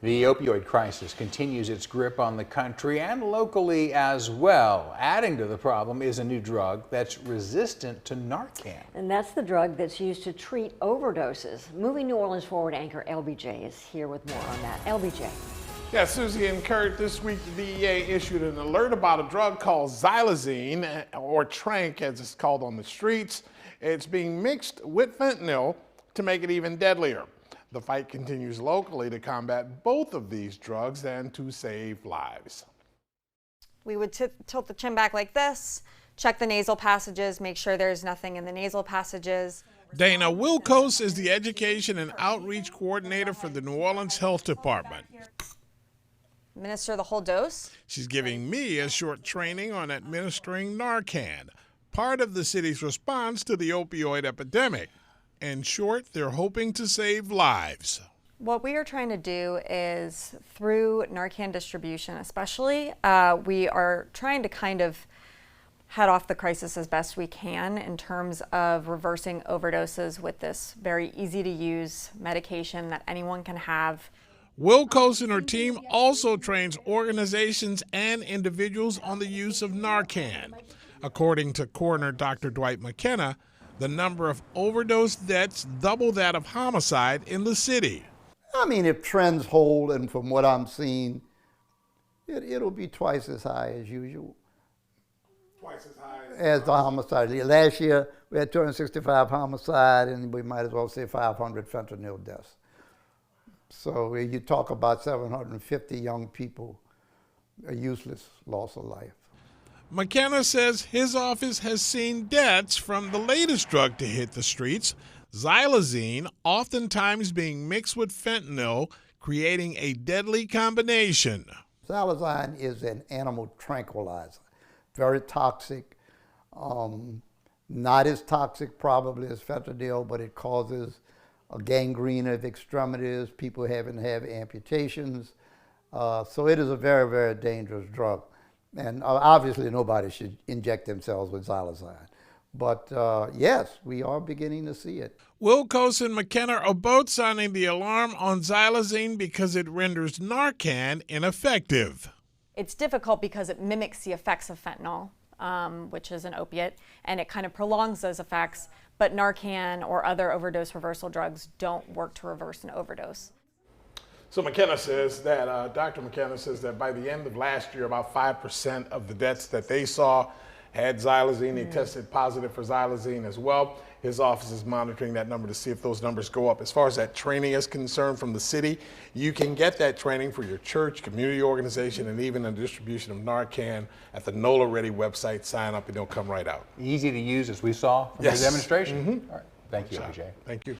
The opioid crisis continues its grip on the country and locally as well. Adding to the problem is a new drug that's resistant to Narcan. And that's the drug that's used to treat overdoses. Moving New Orleans Forward anchor LBJ is here with more on that. LBJ. Yeah, Susie and Kurt, this week the DEA issued an alert about a drug called xylazine, or Trank as it's called on the streets. It's being mixed with fentanyl to make it even deadlier. The fight continues locally to combat both of these drugs and to save lives. We would tilt the chin back like this, check the nasal passages, make sure there's nothing in the nasal passages. Dana Wilkos is the Education and Outreach Coordinator for the New Orleans Health Department. Administer the whole dose. She's giving me a short training on administering Narcan, part of the city's response to the opioid epidemic. In short, they're hoping to save lives. What we are trying to do is, through Narcan distribution especially, we are trying to kind of head off the crisis as best we can in terms of reversing overdoses with this very easy to use medication that anyone can have. Wilkos and her team also trains organizations and individuals on the use of Narcan. According to coroner Dr. Dwight McKenna, the number of overdose deaths double that of homicide in the city. I mean, if trends hold, and from what I'm seeing, it'll be twice as high as usual. Twice as high as the homicide. Last year, we had 265 homicide, and we might as well say 500 fentanyl deaths. So you talk about 750 young people, a useless loss of life. McKenna says his office has seen deaths from the latest drug to hit the streets, xylazine, oftentimes being mixed with fentanyl, creating a deadly combination. Xylazine is an animal tranquilizer, very toxic, not as toxic probably as fentanyl, but it causes a gangrene of extremities, people having to have amputations. So it is a very, very dangerous drug. And obviously nobody should inject themselves with xylazine. But yes, we are beginning to see it. Wilkos and McKenna are both sounding the alarm on xylazine because it renders Narcan ineffective. It's difficult because it mimics the effects of fentanyl, which is an opiate, and it kind of prolongs those effects, but Narcan or other overdose reversal drugs don't work to reverse an overdose. So McKenna says that, Dr. McKenna says that by the end of last year, about 5% of the deaths that they saw had xylazine. They tested positive for xylazine as well. His office is monitoring that number to see if those numbers go up. As far as that training is concerned from the city, you can get that training for your church, community organization, and even a distribution of Narcan at the NOLA Ready website. Sign up and it'll come right out. Easy to use as we saw from Yes. the demonstration. All right. Thank you, AJ. Thank you.